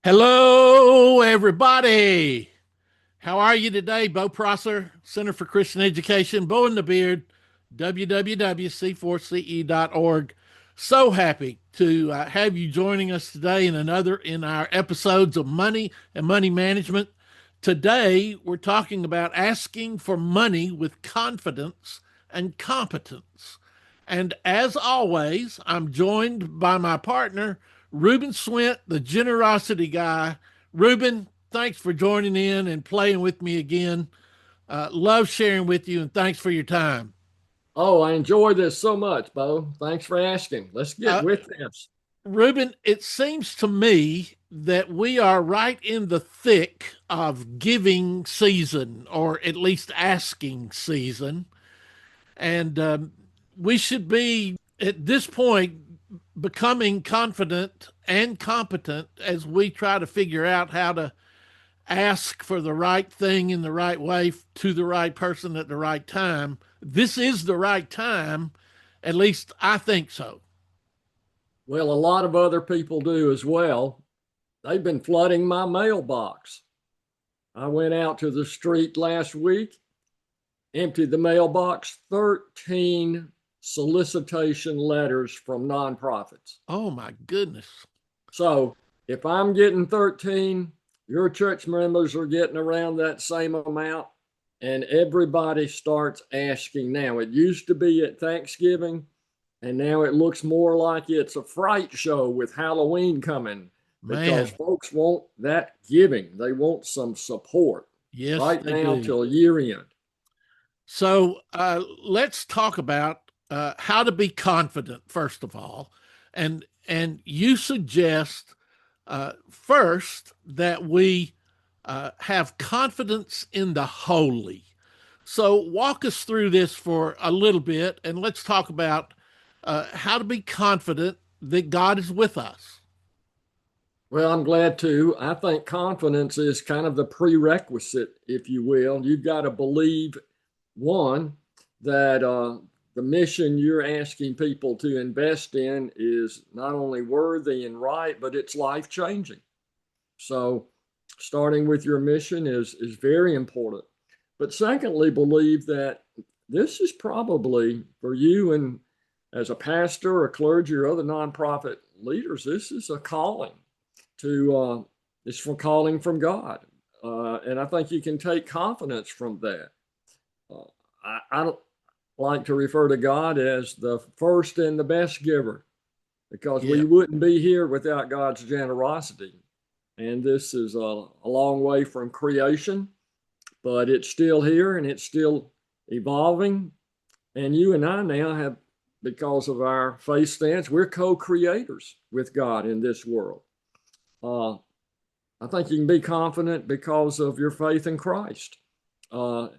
Hello, everybody. How are you today? Bo Prosser, Center for Christian Education, Bo in the Beard, www.c4ce.org. So happy to have you joining us today in our episodes of money and money management. Today, we're talking about asking for money with confidence and competence. And as always, I'm joined by my partner, Ruben Swint, the generosity guy. Ruben, thanks for joining in and playing with me again. Love sharing with you, and thanks for your time. Oh, I enjoy this so much, Bo. Thanks for asking. Let's get Uh, with this. Ruben, it seems to me that we are right in the thick of giving season, or at least asking season. And we should be, at this point, becoming confident and competent as we try to figure out how to ask for the right thing in the right way to the right person at the right time. This is the right time. At least I think so. Well, a lot of other people do as well. They've been flooding my mailbox. I went out to the street last week, emptied the mailbox, 13 solicitation letters from nonprofits. Oh my goodness. So if I'm getting 13, your church members are getting around that same amount, and everybody starts asking now. It used to be at Thanksgiving, and now it looks more like it's a fright show with Halloween coming because Man, folks want that giving. They want some support yes, right they now do. till year end. So let's talk about how to be confident, first of all. And you suggest first that we have confidence in the holy. So walk us through this for a little bit, and let's talk about how to be confident that God is with us. Well, I'm glad to. I think confidence is kind of the prerequisite, if you will. You've got to believe, one, that the mission you're asking people to invest in is not only worthy and right, but it's life changing. So, starting with your mission is very important. But secondly, believe that this is probably for you and as a pastor or clergy or other nonprofit leaders, this is a calling to it's from calling from God, and I think you can take confidence from that. Uh, I don't like to refer to God as the first and the best giver because Yeah. we wouldn't be here without God's generosity. And this is a long way from creation, but it's still here and it's still evolving. And you and I now have, because of our faith stance, we're co creators with God in this world. Uh, I think you can be confident because of your faith in Christ,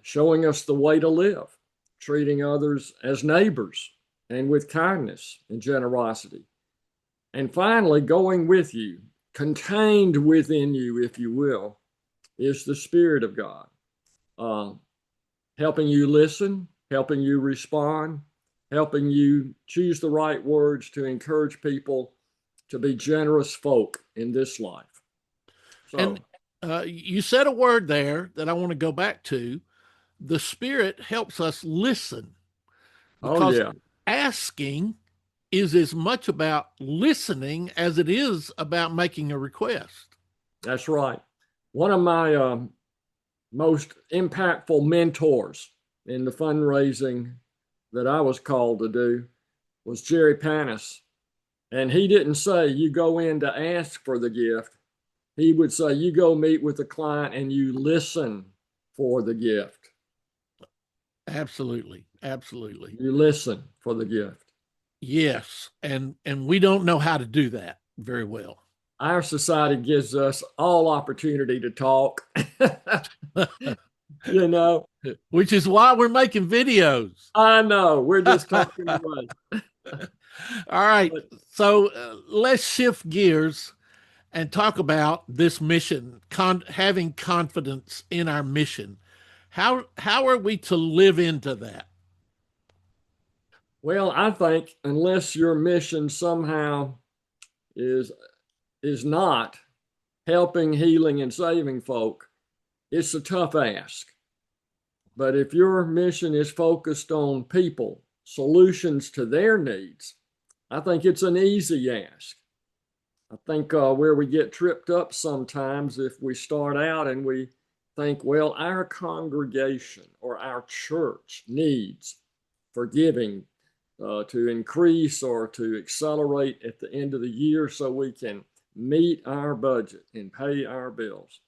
showing us the way to live, treating others as neighbors and with kindness and generosity. And finally, going with you, contained within you, if you will, is the Spirit of God, uh, helping you listen, helping you respond, helping you choose the right words to encourage people to be generous folk in this life. And So, you said a word there that I want to go back to. The Spirit helps us listen oh, because yeah, asking is as much about listening as it is about making a request. that's right. One of my most impactful mentors in the fundraising that I was called to do was Jerry Panis. And he didn't say you go in to ask for the gift. He would say you go meet with the client and you listen for the gift. Absolutely. Absolutely. You listen for the gift. Yes. And we don't know how to do that very well. Our society gives us all opportunity to talk. you know, Which is why we're making videos. I know we're All just talking away. right. But So let's shift gears and talk about this mission, having confidence in our mission. How are we to live into that? well, I think unless your mission somehow is is not, helping, healing, and saving folk, it's a tough ask. But if your mission is focused on people, solutions to their needs, I think it's an easy ask. I think where we get tripped up sometimes if we start out and we think, well, our congregation or our church needs forgiving to increase or to accelerate at the end of the year so we can meet our budget and pay our bills.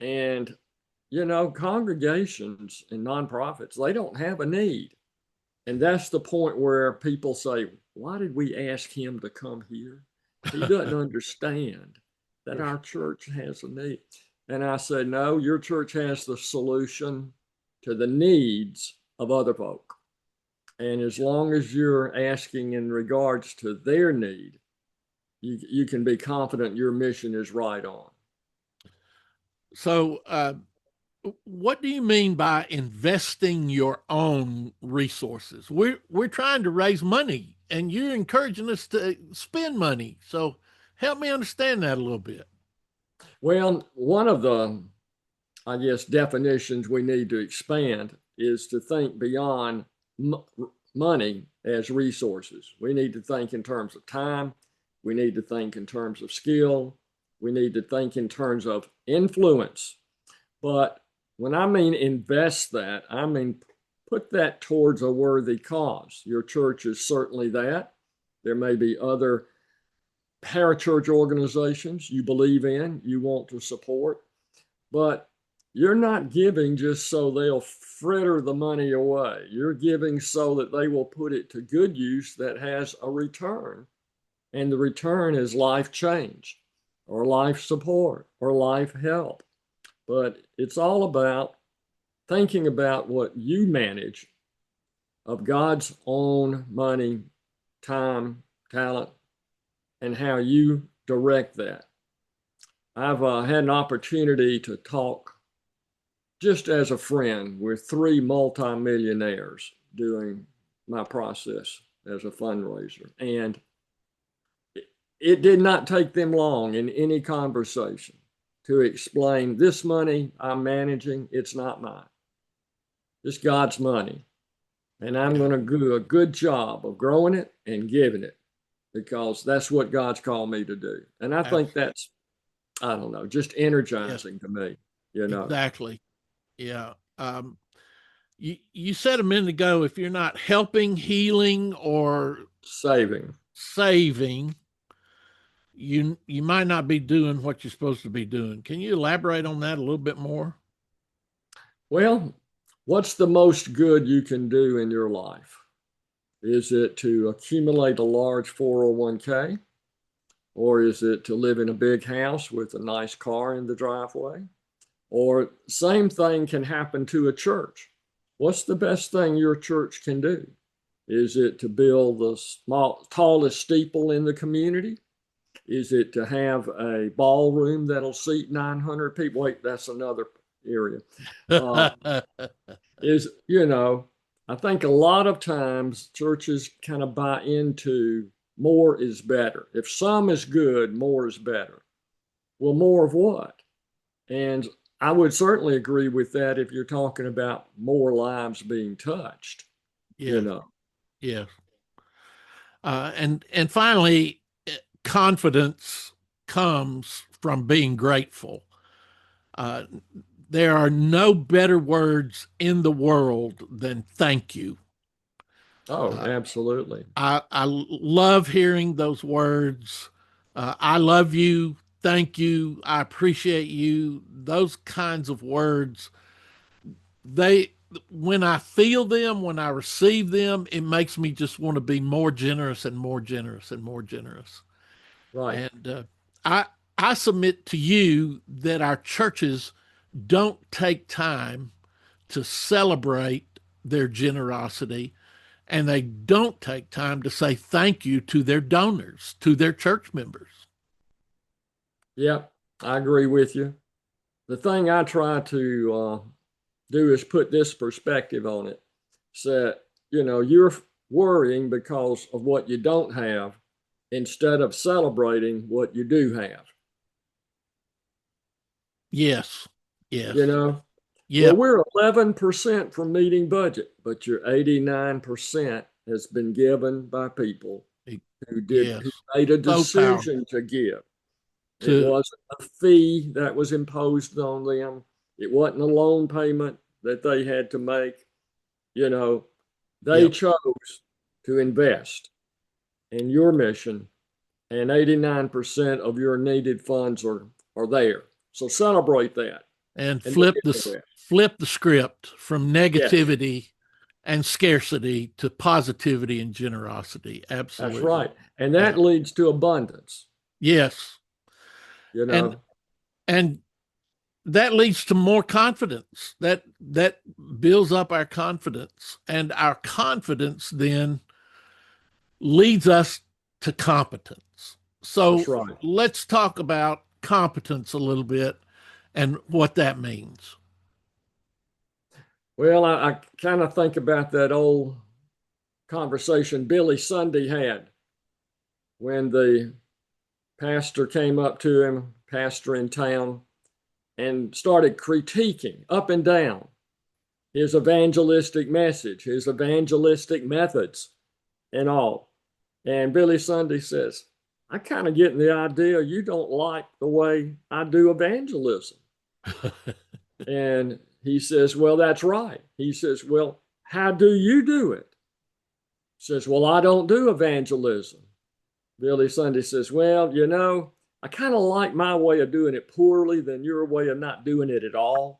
And, you know, congregations and nonprofits, they don't have a need. And that's the point where people say, why did we ask him to come here? He doesn't understand that our church has a need. And I said, no, your church has the solution to the needs of other folk. And as long as you're asking in regards to their need, you can be confident your mission is right on. So, what do you mean by investing your own resources? We're trying to raise money, and you're encouraging us to spend money. So, help me understand that a little bit. Well, one of the, I guess, definitions we need to expand is to think beyond money as resources. We need to think in terms of time. We need to think in terms of skill. We need to think in terms of influence. But when I mean invest that, I mean put that towards a worthy cause. Your church is certainly that. There may be other parachurch organizations you believe in, you want to support, but you're not giving just so they'll fritter the money away. You're giving so that they will put it to good use that has a return. And the return is life change or life support or life help. But it's all about thinking about what you manage of God's own money, time, talent, and how you direct that. I've had an opportunity to talk just as a friend with three multimillionaires during my process as a fundraiser. And it did not take them long in any conversation to explain this money I'm managing, it's not mine. It's God's money. And I'm Yeah, going to do a good job of growing it and giving it because that's what God's called me to do. And I think absolutely. that's, I don't know, just Yes, energizing to me, you know, exactly. Yeah. You said a minute ago, if you're not helping, healing, or saving. saving, you might not be doing what you're supposed to be doing. Can you elaborate on that a little bit more? Well, what's the most good you can do in your life? Is it to accumulate a large 401k? Or is it to live in a big house with a nice car in the driveway? Or same thing can happen to a church. What's the best thing your church can do? Is it to build the tallest steeple in the community? Is it to have a ballroom that'll seat 900 people? Wait, that's another area. Uh, is, you know, I think a lot of times churches kind of buy into more is better. If some is good, more is better. Well, more of what? And I would certainly agree with that if you're talking about more lives being touched, you Yeah, know. yeah. And finally, confidence comes from being grateful. Uh, there are no better words in the world than thank you. Oh, Uh, absolutely. I love hearing those words. I love you. Thank you. I appreciate you. Those kinds of words, they, when I feel them, when I receive them, it makes me just want to be more generous and more generous and more generous. Right. And I, I submit to you that our churches don't take time to celebrate their generosity, and they don't take time to say thank you to their donors, to their church members. Yeah, I agree with you. The thing I try to do is put this perspective on it. So, you know, you're worrying because of what you don't have instead of celebrating what you do have. Yes. Yes. You know, well, Yep. we're 11% from meeting budget, but your 89% has been given by people who Yes. made a So powerful decision to give. It to, wasn't a fee that was imposed on them. It wasn't a loan payment that they had to make. You know, they yep. chose to invest in your mission, and 89% of your needed funds are there. So celebrate that And and look into that. flip the script from Yes, negativity and scarcity to positivity and generosity. that's Absolutely. right. And Yeah. that leads to abundance, Yes. you And know. and that leads to more confidence. That builds up our confidence. And our confidence then leads us to competence. That's So right. let's talk about competence a little bit and what that means. Well, I kind of think about that old conversation Billy Sunday had when the pastor came up to him, pastor in town, and started critiquing up and down his evangelistic message, his evangelistic methods, and all. And Billy Sunday says, I kind of getting the idea you don't like the way I do evangelism. And he says, well, that's right. He says, well, how do you do it? He says, well, I don't do evangelism. Billy Sunday says, well, I kind of like my way of doing it poorly than your way of not doing it at all.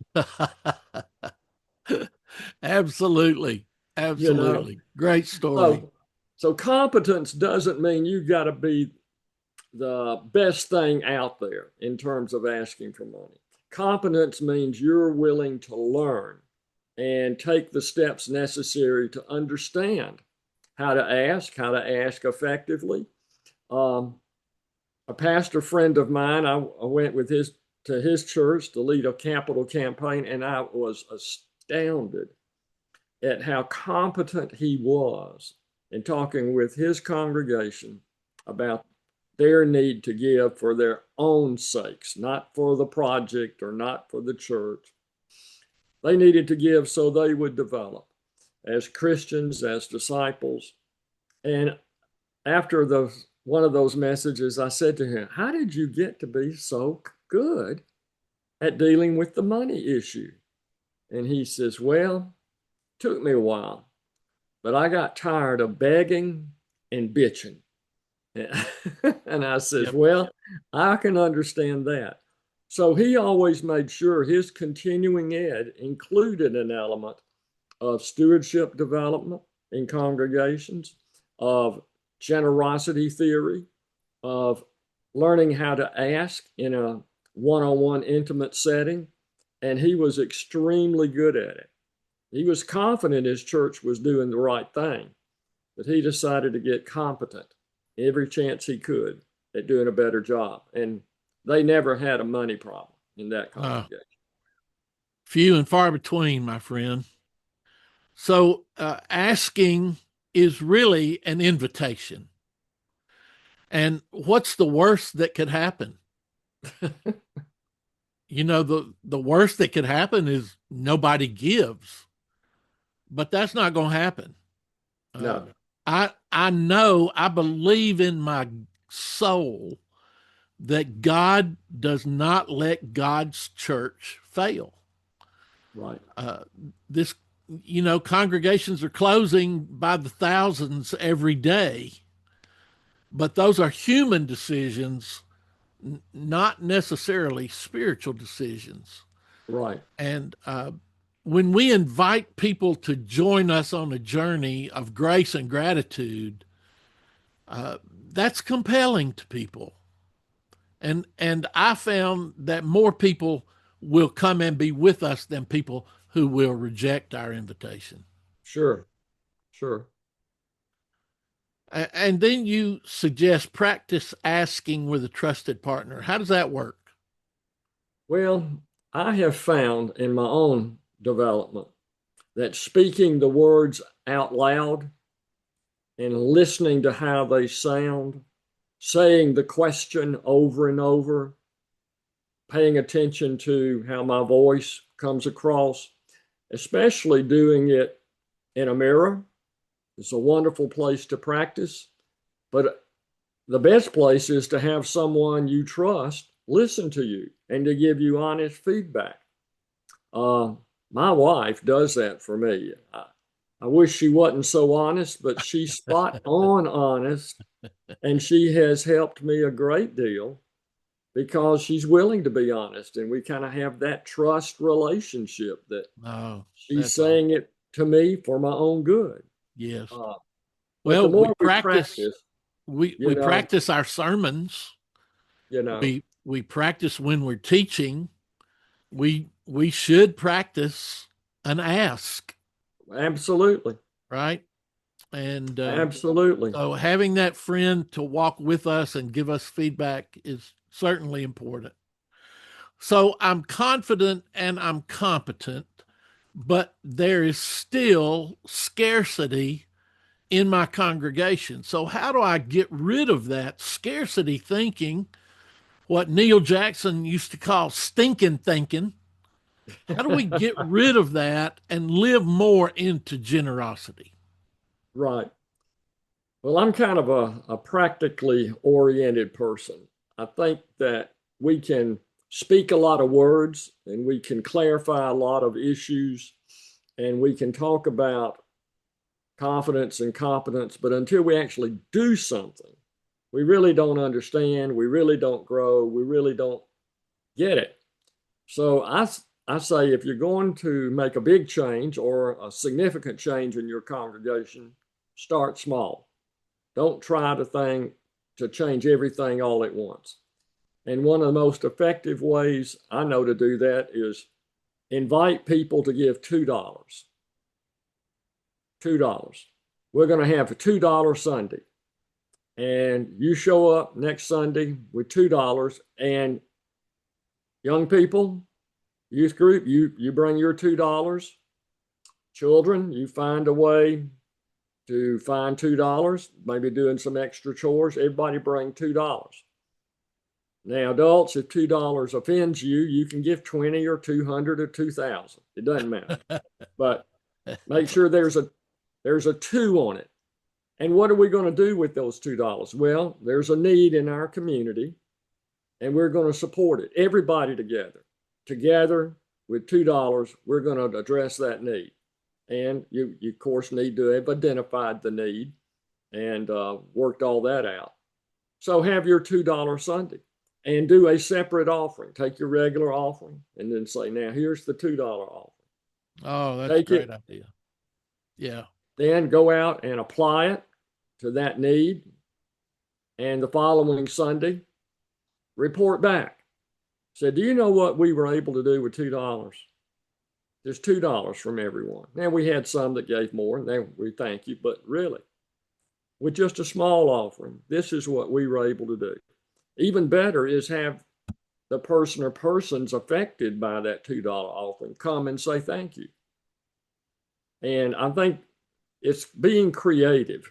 Absolutely. You know, Absolutely. Great story. so so competence doesn't mean you got to be the best thing out there in terms of asking for money. Competence means you're willing to learn and take the steps necessary to understand how to ask effectively. Um, a pastor friend of mine, I went with his to his church to lead a capital campaign, and I was astounded at how competent he was in talking with his congregation about their need to give for their own sakes, not for the project or not for the church. They needed to give so they would develop as Christians, as disciples. And after one of those messages, I said to him, how did you get to be so good at dealing with the money issue? And he says, well, it took me a while, but I got tired of begging and bitching. And I says, Yep. well, I can understand that. So he always made sure his continuing ed included an element of stewardship development in congregations, of generosity theory, of learning how to ask in a one on one intimate setting. And he was extremely good at it. He was confident his church was doing the right thing, but he decided to get competent every chance he could at doing a better job. And they never had a money problem in that Uh, congregation. Few and far between, my friend. So asking is really an invitation. And what's the worst that could happen? The worst that could happen is nobody gives, but that's not going to happen. Uh, No, I know, I believe in my soul that God does not let God's church fail. right, Uh, this, congregations are closing by the thousands every day, but those are human decisions, not necessarily spiritual decisions. right, And when we invite people to join us on a journey of grace and gratitude, uh, that's compelling to people. And I found that more people will come and be with us than people who will reject our invitation. sure, sure. And then you suggest practice asking with a trusted partner. How does that work? Well, I have found in my own development that speaking the words out loud and listening to how they sound, saying the question over and over, paying attention to how my voice comes across, especially doing it in a mirror. It's a wonderful place to practice, but the best place is to have someone you trust listen to you and to give you honest feedback. Uh, my wife does that for me. I wish she wasn't so honest, but she's spot on honest, and she has helped me a great deal because she's willing to be honest, and we kind of have that trust relationship that Oh, she's that's all. saying it to me for my own good. Yes. Uh, but the Well, more we practice, you we know, practice our sermons. you know, We practice when we're teaching. We should practice an ask, absolutely, right? And absolutely, so having that friend to walk with us and give us feedback is certainly important. So I'm confident and I'm competent, but there is still scarcity in my congregation. So, how do I get rid of that scarcity thinking, what Neil Jackson used to call stinking thinking? How do we get rid of that and live more into generosity? right. Well, I'm kind of a practically oriented person. I think that we can speak a lot of words and we can clarify a lot of issues and we can talk about confidence and competence, but until we actually do something, we really don't understand, we really don't grow, we really don't get it. So I say if you're going to make a big change or a significant change in your congregation, start small. Don't try to change everything all at once. And one of the most effective ways I know to do that is invite people to give $2. $2. We're going to have a $2 Sunday. And you show up next Sunday with $2. And young people, youth group, you bring your $2. Children, you find a way to find $2, maybe doing some extra chores. Everybody bring $2. Now, adults, if $2 offends you, you can give 20 or 200 or 2,000. It doesn't matter. But make sure there's a two on it. And what are we going to do with those $2? Well, there's a need in our community, and we're going to support it. Everybody together. Together with $2, we're going to address that need. And you of course, need to have identified the need and worked all that out. So have your $2 Sunday and do a separate offering. Take your regular offering and then say, now here's the $2 offering. Oh, that's a Take great it, idea. Yeah. then go out and apply it to that need. And the following Sunday, report back. Say, do you know what we were able to do with $2? There's $2 from everyone. Now we had some that gave more, and then we thank you, but really, with just a small offering, this is what we were able to do. Even better is have the person or persons affected by that $2 offering come and say thank you. And I think it's being creative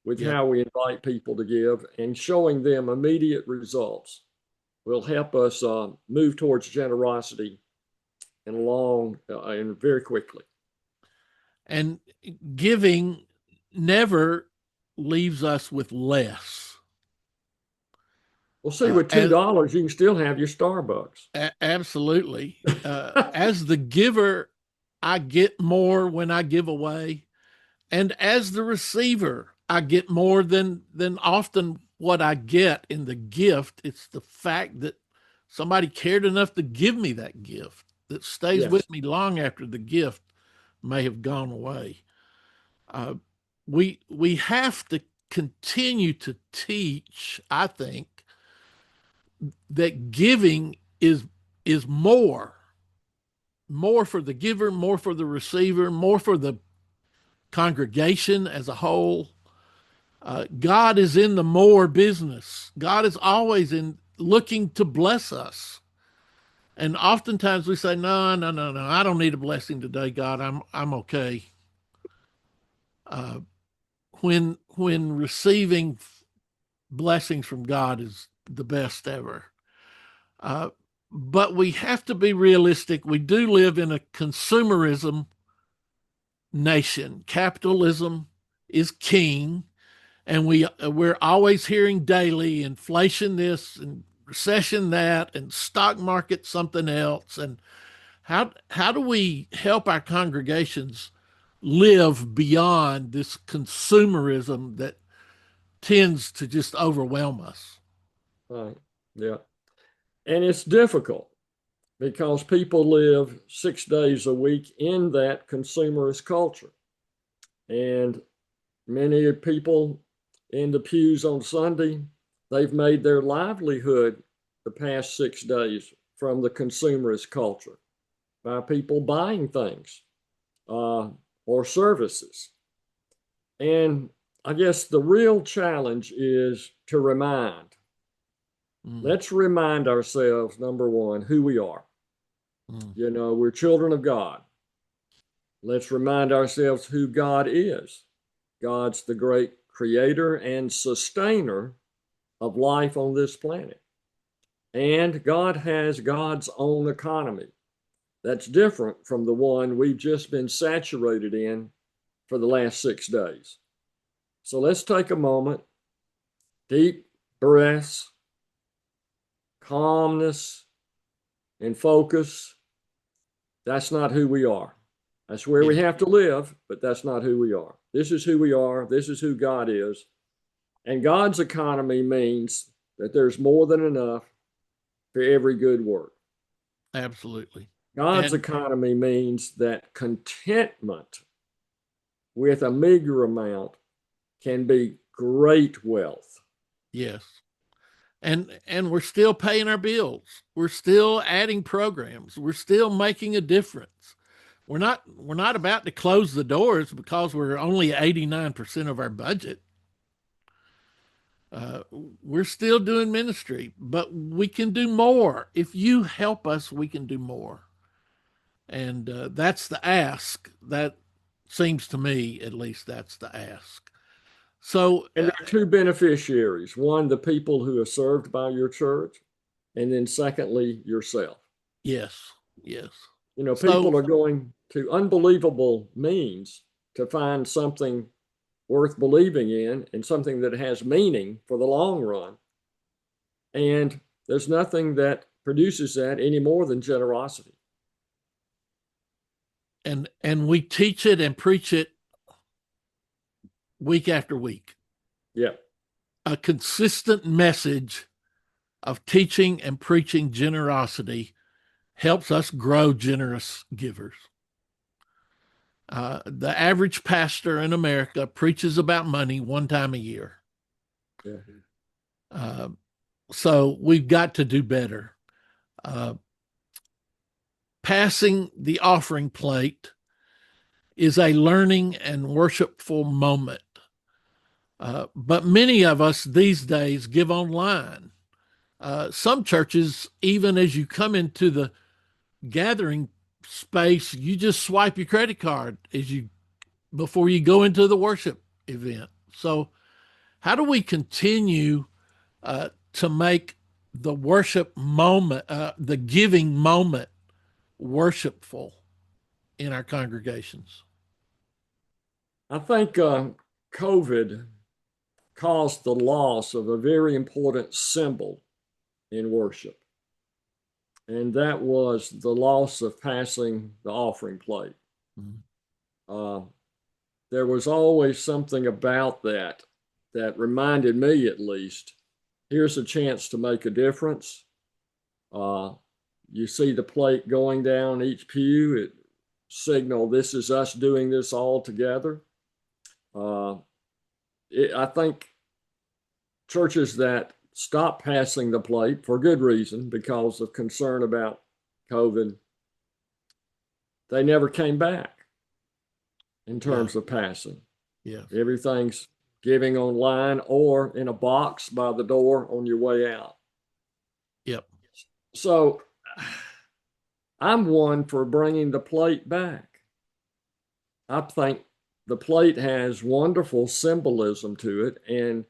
with Yep. how we invite people to give and showing them immediate results will help us move towards generosity and very quickly. And giving never leaves us with less. Well, see, with As $2, you can still have your Starbucks. Absolutely. As the giver, I get more when I give away, and as the receiver, I get more than often what I get in the gift. It's the fact that somebody cared enough to give me that gift that stays Yes. with me long after the gift may have gone away. Uh, we have to continue to teach, I think, that giving is more for the giver, more for the receiver, more for the congregation as a whole. God is in the more business. God is always in looking to bless us. And oftentimes we say, no, no, no, no, I don't need a blessing today, God. I'm okay. Uh, when receiving blessings from God is the best ever. Uh, but we have to be realistic. We do live in a consumerism nation. Capitalism is king, and we're always hearing daily inflation this and recession that and stock market something else. And how do we help our congregations live beyond this consumerism that tends to just overwhelm us? Right. Yeah. And it's difficult because people live 6 days a week in that consumerist culture. And many people in the pews on Sunday, they've made their livelihood the past 6 days from the consumerist culture by people buying things uh, or services. And I guess the real challenge is to remind. Mm, Let's remind ourselves, number one, who we are. mm. We're children of God. Let's remind ourselves who God is. God's the great creator and sustainer of life on this planet. And God has God's own economy that's different from the one we've just been saturated in for the last 6 days. So let's take a moment, deep breaths, calmness, and focus. That's not who we are. That's where we Yeah, have to live, but that's not who we are. This is who we are. This is who God is. And God's economy means that there's more than enough for every good work. absolutely. God's And economy means that contentment with a meager amount can be great wealth. yes, and we're still paying our bills. We're still adding programs. We're still making a difference. We're not about to close the doors because we're only 89% of our budget. Uh, we're still doing ministry, but we can do more. If you help us, we can do more. And that's the ask. That seems to me, at least, that's the ask. So, And there are two beneficiaries: one, the people who are served by your church, and then secondly, yourself. yes, yes. People So, are going to unbelievable means to find something worth believing in and something that has meaning for the long run. And there's nothing that produces that any more than generosity. and we teach it and preach it week after week. Yeah. A consistent message of teaching and preaching generosity helps us grow generous givers. The average pastor in America preaches about money one time a year. Yeah. Uh, so we've got to do better. Uh, Passing the offering plate is a learning and worshipful moment. But many of us these days give online. Some churches, even as you come into the gathering space, you just swipe your credit card as you before you go into the worship event. So, how do we continue to make the worship moment, the giving moment, worshipful in our congregations? I think COVID caused the loss of a very important symbol in worship, and that was the loss of passing the offering plate. Mm. Uh, there was always something about that that reminded me, at least, here's a chance to make a difference. Uh, you see the plate going down each pew, it signal this is us doing this all together. Uh, I think churches that stopped passing the plate for good reason because of concern about COVID, they never came back in Yeah, terms of passing. yeah, Everything's giving online or in a box by the door on your way out. yep, So I'm one for bringing the plate back. I think the plate has wonderful symbolism to it, and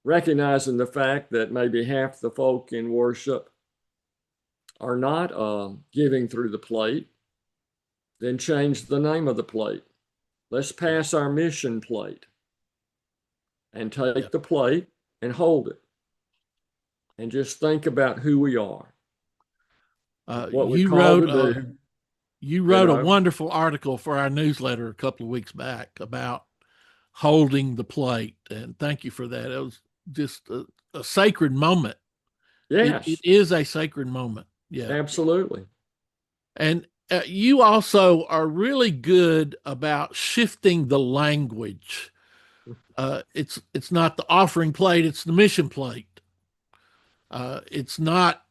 recognizing the fact that maybe half the folk in worship are not giving through the plate, then change the name of the plate. Let's pass our mission plate and Yeah. take the plate and hold it and just think about who we are, Uh, what we're you called wrote to a do, you you wrote a know. wonderful article for our newsletter a couple of weeks back about holding the plate, and thank you for that. It was just a sacred moment. It Yes, is a sacred moment. Yeah. absolutely. And you also are really good about shifting the language. It's not the offering plate; it's the mission plate. It's not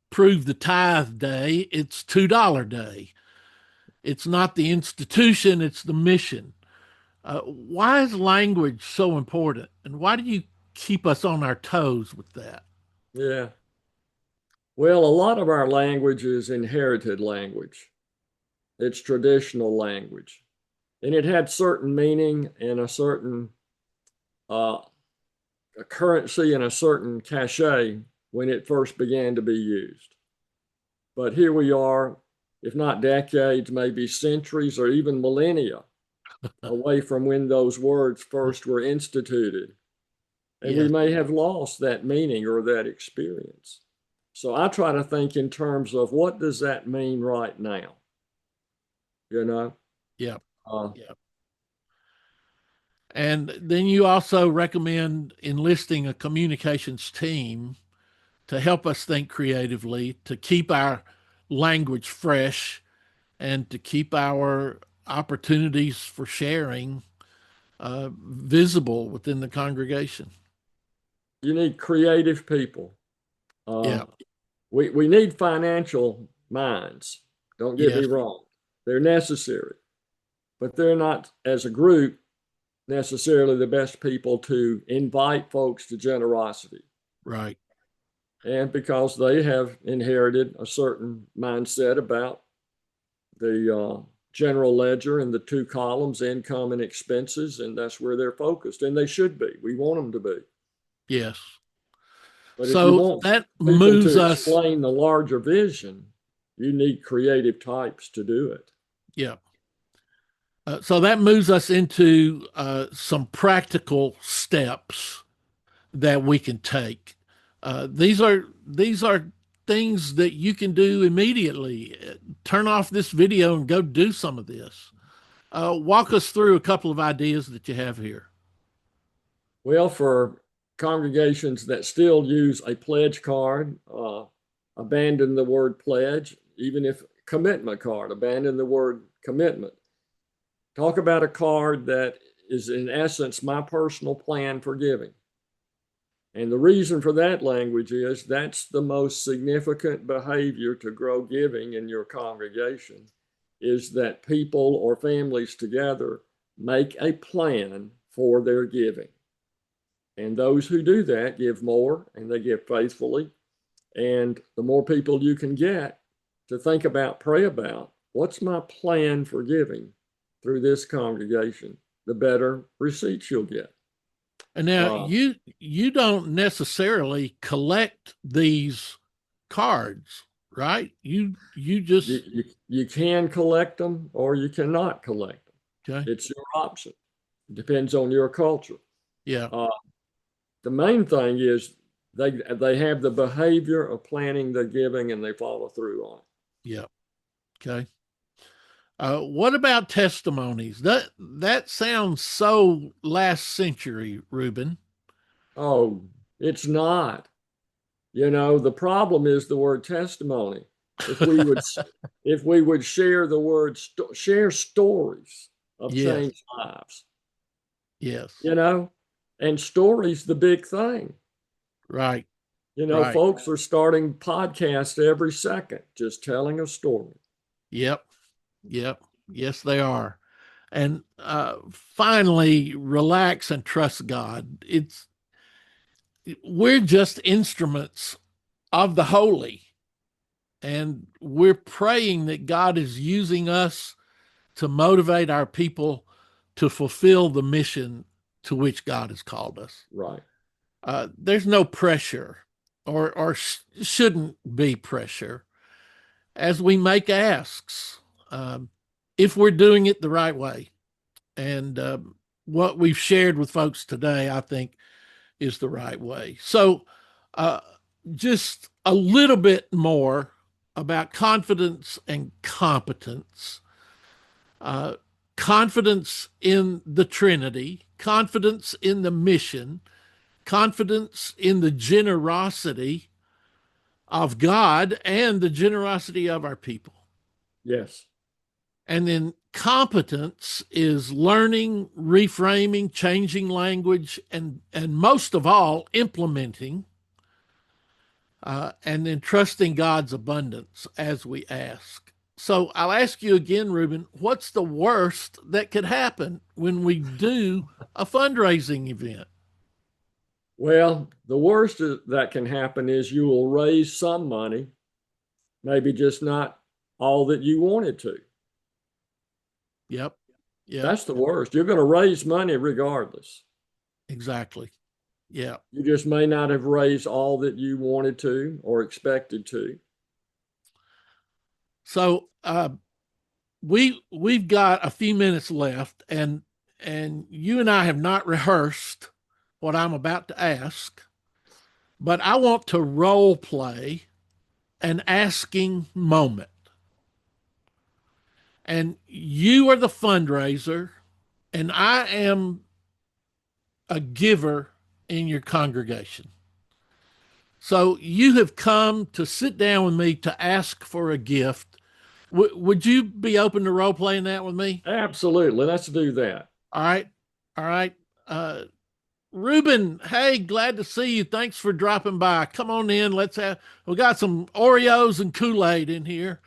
prove the tithe day; it's $2 day. It's not the institution; it's the mission. Why is language so important, and why do you keep us on our toes with that? Yeah. Well, a lot of our language is inherited language. It's traditional language. And it had certain meaning and a certain uh, a currency and a certain cachet when it first began to be used. But here we are, if not decades, maybe centuries or even millennia away from when those words first were instituted. And we Yes, may have lost that meaning or that experience. So I try to think in terms of what does that mean right now? You know, yeah, uh, yeah. And then you also recommend enlisting a communications team to help us think creatively, to keep our language fresh, and to keep our opportunities for sharing visible within the congregation. you need creative people. Uh, Yeah, we need financial minds. Don't get me yes, wrong. They're necessary, but they're not, as a group, necessarily the best people to invite folks to generosity. right. And because they have inherited a certain mindset about the general ledger and the two columns, income and expenses, and that's where they're focused. And they should be. We want them to be. Yes. But if you So want that people to moves us, explain the larger vision, you need creative types to do it. yeah. So that moves us into some practical steps that we can take. These are things that you can do immediately. Turn off this video and go do some of this. Walk us through a couple of ideas that you have here. Well, for congregations that still use a pledge card, abandon the word pledge, even if commitment card, abandon the word commitment. Talk about a card that is, in essence, my personal plan for giving. And the reason for that language is that's the most significant behavior to grow giving in your congregation is that people or families together make a plan for their giving. And those who do that give more and they give faithfully. And the more people you can get to think about, pray about, what's my plan for giving through this congregation, the better receipts you'll get. And now Uh, you don't necessarily collect these cards, right? You just you can collect them or you cannot collect them. okay. It's your option. It depends on your culture. Yeah, Uh, the main thing is they have the behavior of planning the giving and they follow through on it. yeah. Okay. What about testimonies? That sounds so last century, Ruben. Oh, it's not. You know, the problem is the word testimony. If we would if we would share the word share stories of Yes, changed lives, yes. you know, and stories the big thing. Right, You know, right. folks are starting podcasts every second, just telling a story. Yep, yep. Yes, they are. And finally, relax and trust God. We're just instruments of the holy, and we're praying that God is using us to motivate our people to fulfill the mission to which God has called us. Right. There's no pressure, or shouldn't be pressure. as we make asks, um, if we're doing it the right way. And what we've shared with folks today, I think, is the right way. So, uh, just a little bit more about confidence and competence. Uh, Confidence in the Trinity, confidence in the mission, confidence in the generosity of God and the generosity of our people. Yes. And then competence is learning, reframing, changing language, and most of all, implementing, and then trusting God's abundance as we ask. So I'll ask you again, Ruben, what's the worst that could happen when we do a fundraising event? Well, the worst that can happen is you will raise some money, maybe just not all that you wanted to. Yep. Yep. That's the worst. You're going to raise money regardless. Exactly. Yeah. You just may not have raised all that you wanted to or expected to. So we've got a few minutes left, and you and I have not rehearsed what I'm about to ask, but I want to role play an asking moment. And you are the fundraiser, and I am a giver in your congregation. So you have come to sit down with me to ask for a gift. Would you be open to role playing that with me? Absolutely. Let's do that. All right. All right. Uh, Ruben, hey, glad to see you. Thanks for dropping by. Come on in. We got some Oreos and Kool-Aid in here,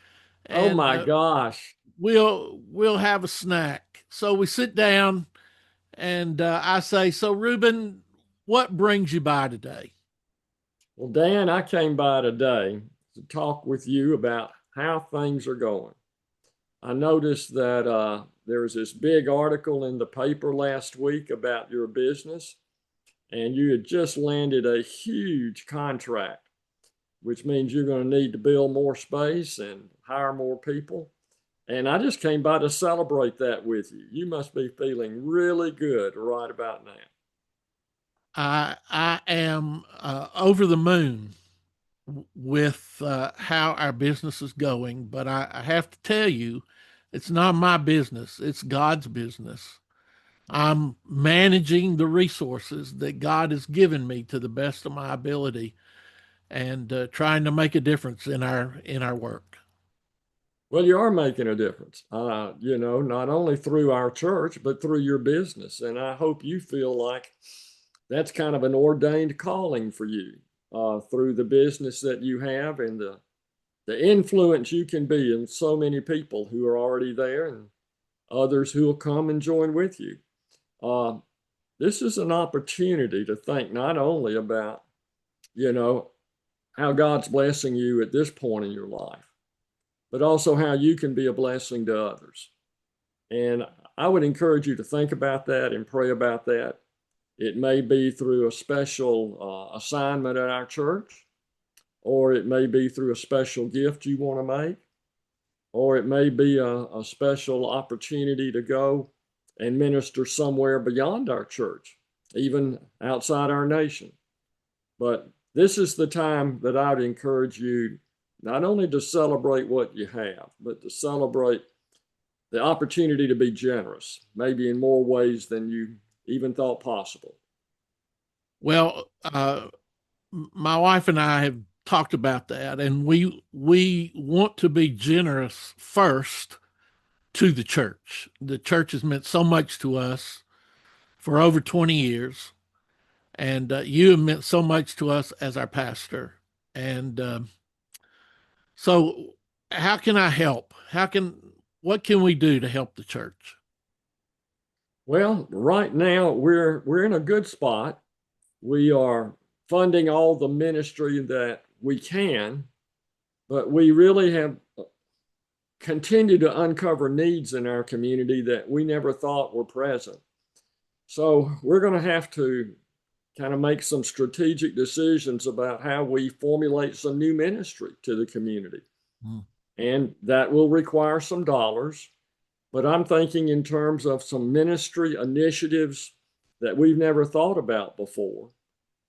Oh and my gosh. we'll have a snack. So we sit down, and I say, so Ruben, what brings you by today? Well, Dan, I came by today to talk with you about how things are going. I noticed that there was this big article in the paper last week about your business, and you had just landed a huge contract, which means you're going to need to build more space and hire more people. And I just came by to celebrate that with you. You must be feeling really good right about now. I am over the moon with how our business is going, but I have to tell you, it's not my business; it's God's business. I'm managing the resources that God has given me to the best of my ability, and trying to make a difference in our work. Well, you are making a difference, not only through our church, but through your business. And I hope you feel like that's kind of an ordained calling for you through the business that you have and the influence you can be in so many people who are already there and others who will come and join with you. Uh, this is an opportunity to think not only about, you know, how God's blessing you at this point in your life, but also how you can be a blessing to others. And I would encourage you to think about that and pray about that. It may be through a special assignment at our church, or it may be through a special gift you want to make, or it may be a special opportunity to go and minister somewhere beyond our church, even outside our nation. But this is the time that I would encourage you not only to celebrate what you have, but to celebrate the opportunity to be generous, maybe in more ways than you even thought possible. Well, my wife and I have talked about that, and we want to be generous first to the church. The church has meant so much to us for over 20 years, and you have meant so much to us as our pastor. And so, how can I help? What can we do to help the church? Well, right now we're in a good spot. We are funding all the ministry that we can, but we really have continued to uncover needs in our community that we never thought were present. So we're going to have to kind of make some strategic decisions about how we formulate some new ministry to the community. Mm. and that will require some dollars. But I'm thinking in terms of some ministry initiatives that we've never thought about before,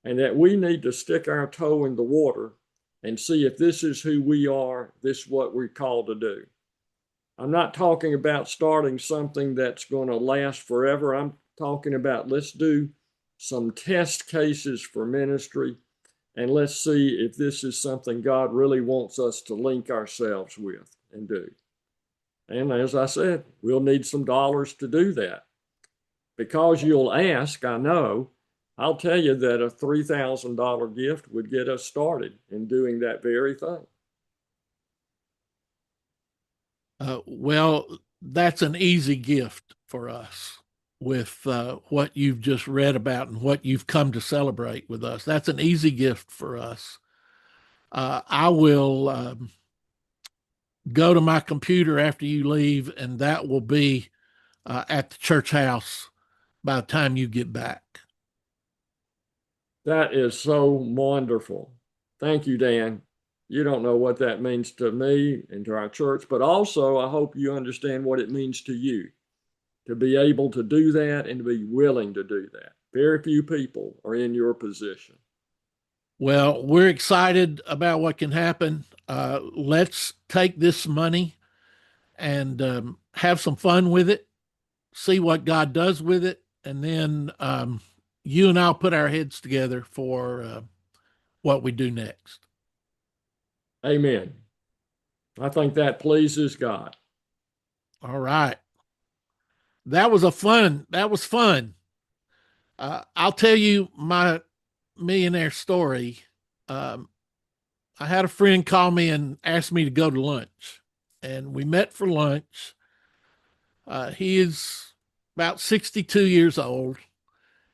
and that we need to stick our toe in the water and see if this is who we are, this is what we're called to do. I'm not talking about starting something that's going to last forever. I'm talking about let's do some test cases for ministry and let's see if this is something God really wants us to link ourselves with and do. And as I said, we'll need some dollars to do that. Because you'll ask, I know, I'll tell you that a $3,000 gift would get us started in doing that very thing. Well, that's an easy gift for us with what you've just read about and what you've come to celebrate with us. That's an easy gift for us. I will go to my computer after you leave, and that will be at the church house by the time you get back. That is so wonderful. Thank you, Dan. You don't know what that means to me and to our church, but also I hope you understand what it means to you to be able to do that and to be willing to do that. Very few people are in your position. Well, we're excited about what can happen. Let's take this money and have some fun with it, see what God does with it, and then you and I'll put our heads together for what we do next. Amen. I think that pleases God. All right. That was a fun. That was fun. I'll tell you my millionaire story. Um, I had a friend call me and ask me to go to lunch, and we met for lunch. He is about 62 years old.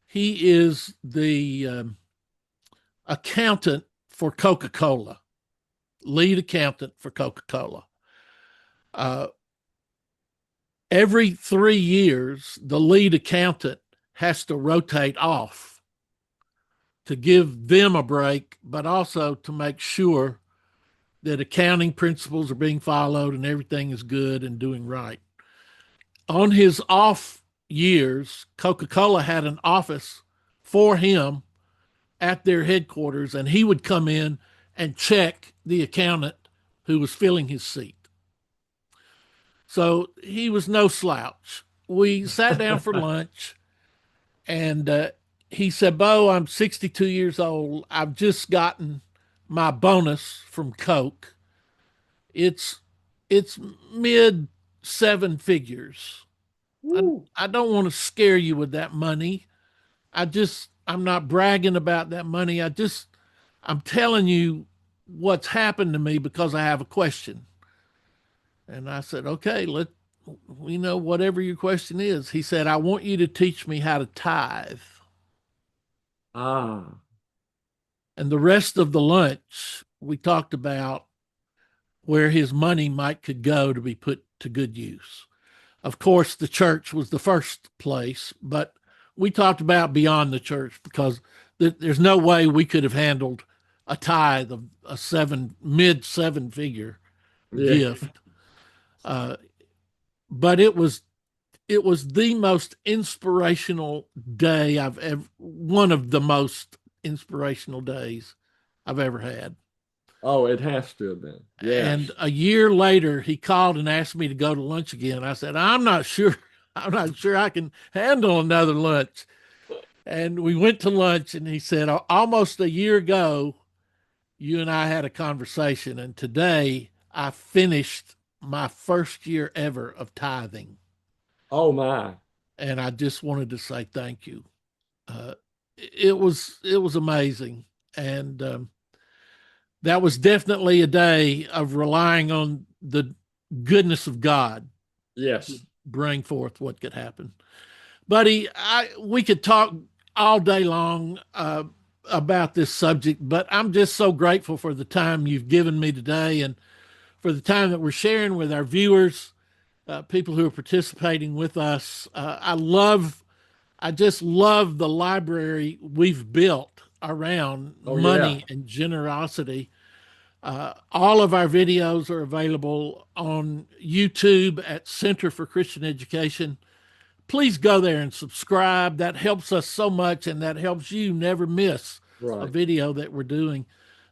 He is the accountant for Coca Cola, lead accountant for Coca Cola. Uh, every 3 years, the lead accountant has to rotate off to give them a break, but also to make sure that accounting principles are being followed and everything is good and doing right. On his off years, Coca Cola had an office for him at their headquarters, and he would come in and check the accountant who was filling his seat. So he was no slouch. We sat down for lunch, and he said, Bo, I'm 62 years old. I've just gotten my bonus from Coke. It's it's mid seven figures. I don't want to scare you with that money. I'm not bragging about that money. I'm telling you what's happened to me because I have a question. And I said, okay, we know whatever your question is. He said, I want you to teach me how to tithe. Ah, And the rest of the lunch, we talked about where his money might could go to be put to good use. Of course, the church was the first place, but we talked about beyond the church because there's no way we could have handled a tithe of a mid seven figure yeah. gift. Uh, but it was the most inspirational day I've ever, one of the most inspirational days I've ever had. Oh, it has to have been. And Yes. a year later, he called and asked me to go to lunch again. I said, I'm not sure. I'm not sure I can handle another lunch. And we went to lunch, and he said, almost a year ago, you and I had a conversation. And today I finished my first year ever of tithing. Oh, my. And I just wanted to say thank you. Uh, it was amazing. And that was definitely a day of relying on the goodness of God to Yes. bring forth what could happen. Buddy, we could talk all day long about this subject, but I'm just so grateful for the time you've given me today and for the time that we're sharing with our viewers, people who are participating with us. I just love the library we've built around Oh, yeah. money and generosity. All of our videos are available on YouTube at Center for Christian Education. Please go there and subscribe. That helps us so much, and that helps you never miss a Right. video that we're doing.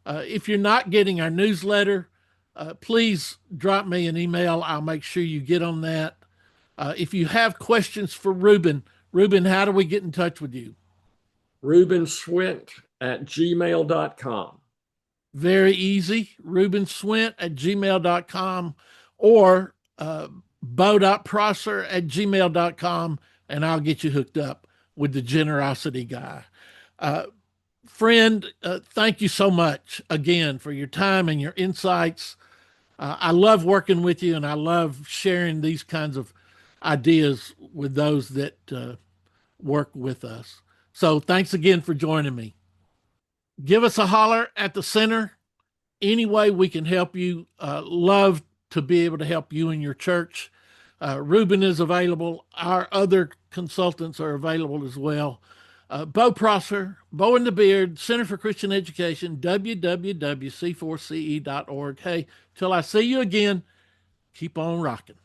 If you're not getting our newsletter, please drop me an email. I'll make sure you get on that. If you have questions for Ruben, Ruben, how do we get in touch with you? Ruben Swint at gmail.com. Very easy. Ruben Swint at gmail.com or bo.prosser at gmail.com, and I'll get you hooked up with the generosity guy. Uh, Friend, thank you so much again for your time and your insights. I love working with you, and I love sharing these kinds of ideas with those that work with us. So thanks again for joining me. Give us a holler at the center. Any way we can help you, love to be able to help you and your church. Ruben is available. Our other consultants are available as well. Bo Prosser, Bo and the Beard, Center for Christian Education, www.c4ce.org. Hey, till I see you again, keep on rocking.